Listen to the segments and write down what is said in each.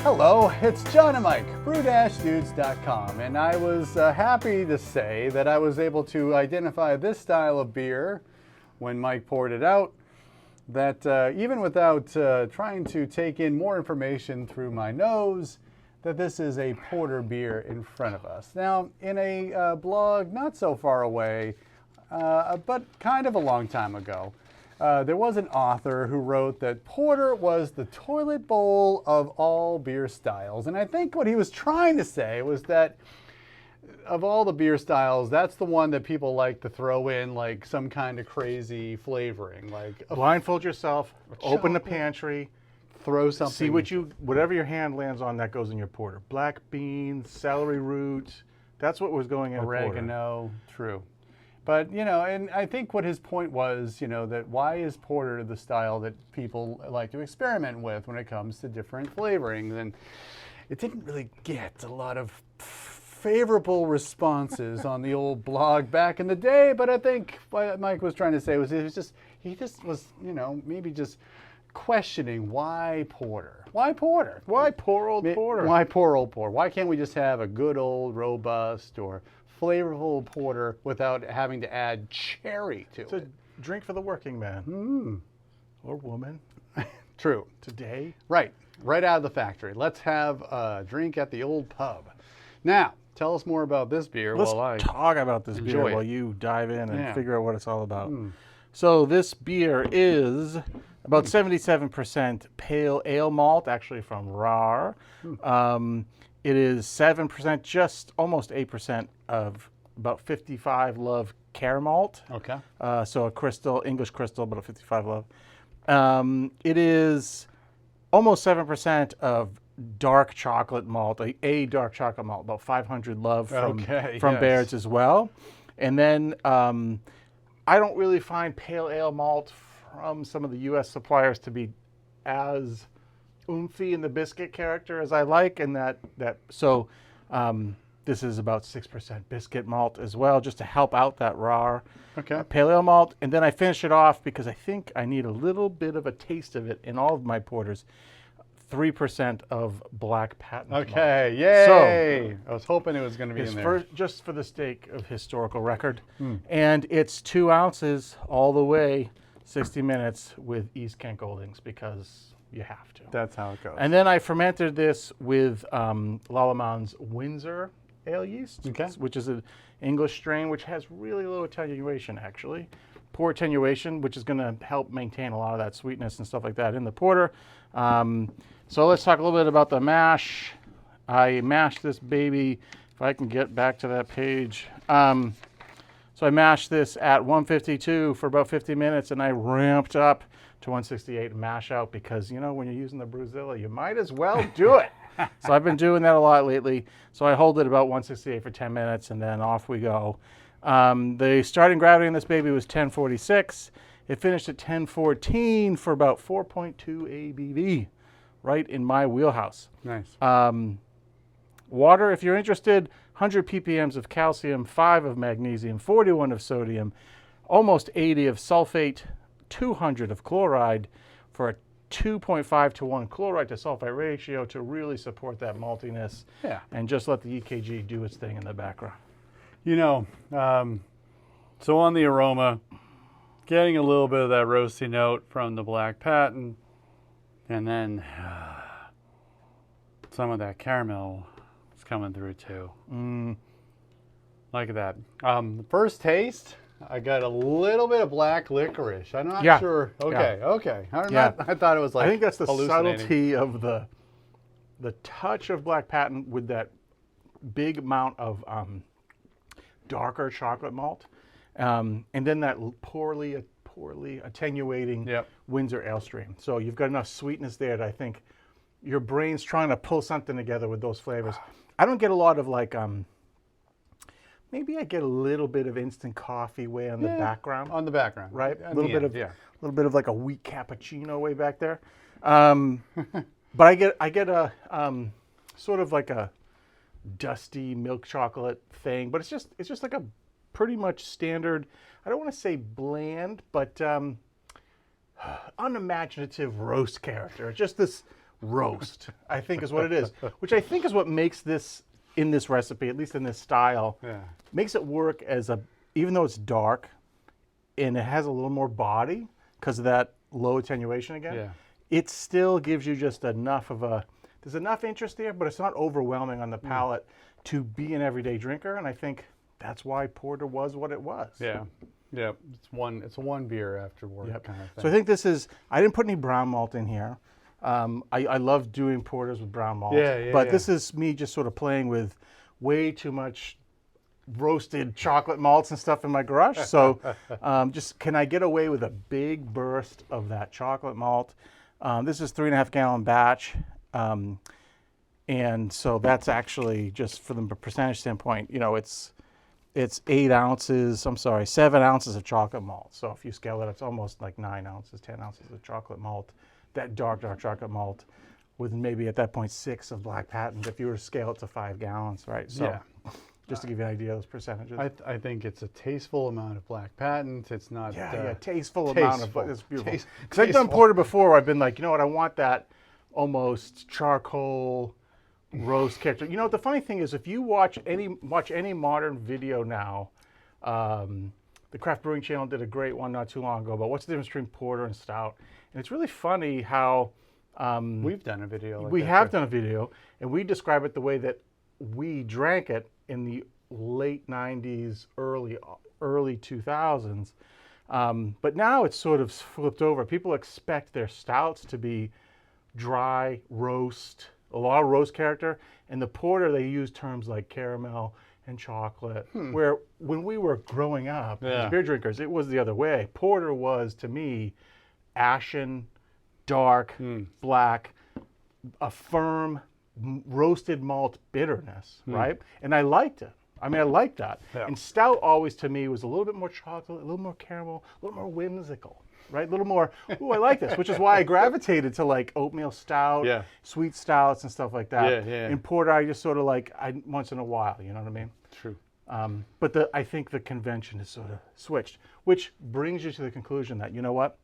Hello, it's John and Mike, brew-dudes.com, and I was happy to say that I was able to identify this style of beer when Mike poured it out, that even without trying to take in more information through my nose, that this is a porter beer in front of us. Now, in a blog not so far away, but kind of a long time ago, there was an author who wrote that porter was the toilet bowl of all beer styles. And I think what he was trying to say was that of all the beer styles, that's the one that people like to throw in like some kind of crazy flavoring. Like blindfold yourself, open the pantry, throw something. See whatever your hand lands on, that goes in your porter. Black beans, celery root, that's what was going in oregano, true. But, you know, and I think what his point was, you know, that why is porter the style that people like to experiment with when it comes to different flavorings? And it didn't really get a lot of favorable responses on the old blog back in the day. But I think what Mike was trying to say was he just was, you know, maybe just questioning why porter? Why porter? Why poor old porter? Why poor old porter? Why can't we just have a good old robust or flavorful porter without having to add cherry to it? It's a drink for the working man or woman. True. Today. Right out of the factory. Let's have a drink at the old pub. Now, tell us more about this beer. Let's while I talk about this beer while you dive in and figure out what it's all about. So this beer is about 77% pale ale malt, actually from RAR. It is 7%, just almost 8% of about 55 love care malt. Okay. So a crystal, English crystal, but a 55 love. It is almost 7% of dark chocolate malt, a dark chocolate malt, about 500 love from Baird's as well. And then I don't really find pale ale malt from some of the U.S. suppliers to be as oomphy in the biscuit character as I like, and so this is about 6% biscuit malt as well, just to help out that raw pale ale malt. And then I finish it off because I think I need a little bit of a taste of it in all of my porters. 3% of black patent malt. Okay, yay! So, I was hoping it was going to be in there. Just for the sake of historical record. And it's 2 ounces all the way, 60 minutes with East Kent Goldings because you have to. That's how it goes. And then I fermented this with Lallemand Windsor ale yeast, which is an English strain which has really low attenuation, actually. Poor attenuation, which is going to help maintain a lot of that sweetness and stuff like that in the porter. So let's talk a little bit about the mash. I mashed this baby, if I can get back to that page. So I mashed this at 152 for about 50 minutes, and I ramped up to 168 and mash out because, you know, when you're using the Brewzilla, you might as well do it. So I've been doing that a lot lately. So I hold it about 168 for 10 minutes, and then off we go. The starting gravity in this baby was 1046. It finished at 1014 for about 4.2 ABV, right in my wheelhouse. Nice. Water, if you're interested, 100 ppms of calcium, 5 of magnesium, 41 of sodium, almost 80 of sulfate, 200 of chloride for a 2.5 to 1 chloride to sulfite ratio to really support that maltiness. And just let the EKG do its thing in the background. You know, so on the aroma, getting a little bit of that roasty note from the black patent, and then some of that caramel is coming through too. Like that. The first taste, I got a little bit of black licorice. I'm not sure. Okay. I thought it was like I think that's the subtlety of the touch of black patent with that big amount of darker chocolate malt, and then that poorly attenuating Windsor ale stream. So you've got enough sweetness there that I think your brain's trying to pull something together with those flavors. I don't get a lot of like, maybe I get a little bit of instant coffee way on the background. On the background, right? A little bit of like a weak cappuccino way back there. But I get a sort of like a dusty milk chocolate thing, but it's just like a pretty much standard, I don't want to say bland, but unimaginative roast character. It's just this roast, I think is what it is, which I think is what makes this, in this recipe, at least in this style, makes it work as a, even though it's dark and it has a little more body because of that low attenuation again, it still gives you just enough of a, there's enough interest there, but it's not overwhelming on the palate to be an everyday drinker. And I think that's why porter was what it was. Yeah. It's one beer after work kind of thing. So I think this is, I didn't put any brown malt in here. I love doing porters with brown malt, but this is me just sort of playing with way too much roasted chocolate malts and stuff in my garage. So just, can I get away with a big burst of that chocolate malt? This is 3.5 gallon batch. And so that's actually, just for the percentage standpoint, you know, it's 7 ounces of chocolate malt. So if you scale it, it's almost like 9 ounces, 10 ounces of chocolate malt, that dark chocolate malt, with maybe at that point 6 of black patent if you were to scale it to 5 gallons, right? So just to give you an idea of those percentages. I think it's a tasteful amount of black patent. It's not tasteful amount of, it's beautiful. Because I've done porter before where I've been like, you know what, I want that almost charcoal roast character. You know, the funny thing is, if you watch any modern video now, the Craft Brewing Channel did a great one not too long ago about what's the difference between porter and stout. And it's really funny how we've done a video. We have done a video, and we describe it the way that we drank it in the late 90s, early 2000s. But now it's sort of flipped over. People expect their stouts to be dry, roast, a lot of roast character. And the porter, they use terms like caramel and chocolate, where when we were growing up as beer drinkers, it was the other way. Porter was, to me, ashen, dark, black, a firm roasted malt bitterness, right? And I liked it. I mean, I liked that. And stout always, to me, was a little bit more chocolate, a little more caramel, a little more whimsical, right? A little more, ooh, I like this, which is why I gravitated to like oatmeal stout, sweet stouts and stuff like that. In porter, I just sort of like, once in a while, you know what I mean? True. But I think the convention is sort of switched, which brings you to the conclusion that, you know what?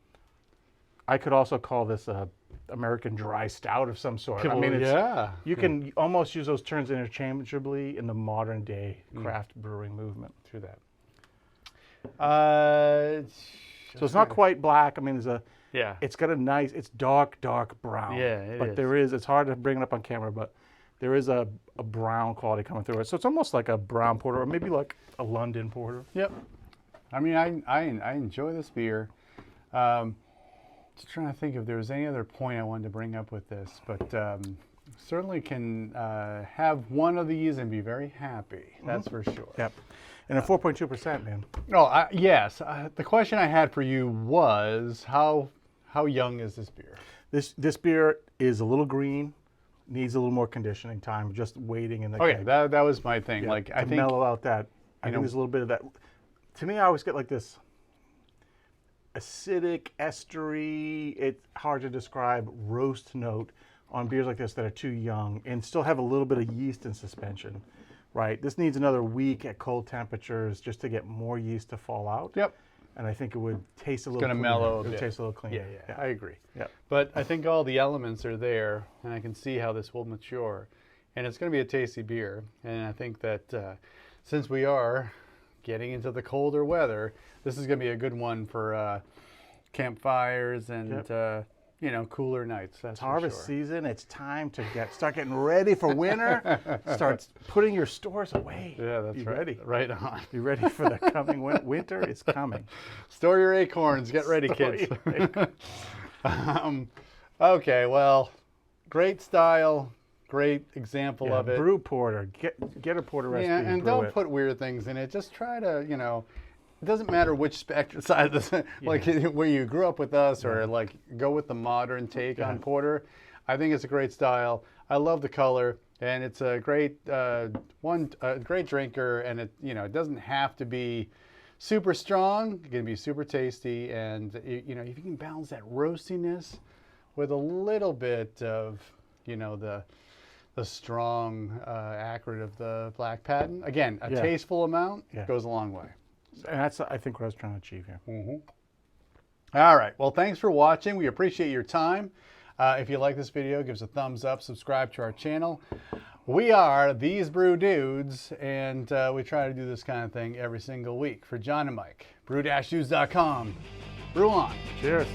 I could also call this a American dry stout of some sort. I mean, it's, you can almost use those terms interchangeably in the modern day craft brewing movement through that. So it's not quite black. I mean, there's a, it's got a nice, it's dark brown. But it's hard to bring it up on camera, but there is a brown quality coming through it. So it's almost like a brown porter, or maybe like a London porter. I mean, I enjoy this beer. Just trying to think if there was any other point I wanted to bring up with this, but certainly can have one of these and be very happy. That's for sure. And a 4.2%, man. Oh, yes. The question I had for you was how young is this beer? This beer is a little green, needs a little more conditioning time, just waiting in the keg. that was my thing. Like, I think mellow out that. I think there's a little bit of that. To me, I always get like this acidic, estery, it's hard to describe, roast note on beers like this that are too young and still have a little bit of yeast in suspension, right? This needs another week at cold temperatures just to get more yeast to fall out. And I think it would taste a little cleaner. It's going to mellow a bit. It would taste a little cleaner. I agree. But I think all the elements are there, and I can see how this will mature. And it's going to be a tasty beer. And I think that since we are getting into the colder weather, this is going to be a good one for campfires and you know, cooler nights. That's harvest season. It's time to start getting ready for winter. Start putting your stores away. That's Be right. ready. Right on. Be ready for the coming winter. It's coming. Store your acorns. Get ready, kids. Okay. Well, great style. Great example of it. Brew porter. Get a porter recipe. Yeah, and don't put weird things in it. Just try to, you know, it doesn't matter which spectrum side of this, like where you grew up with us, or like go with the modern take on porter. I think it's a great style. I love the color, and it's a great great drinker. And it, you know, it doesn't have to be super strong. It can be super tasty, and you know, if you can balance that roastiness with a little bit of, you know, the strong acrid of the black patent. Again, a tasteful amount goes a long way. And that's, I think, what I was trying to achieve here. All right. Well, thanks for watching. We appreciate your time. If you like this video, give us a thumbs up, subscribe to our channel. We are These Brew Dudes, and we try to do this kind of thing every single week. For John and Mike, brew-dudes.com. Brew on. Cheers.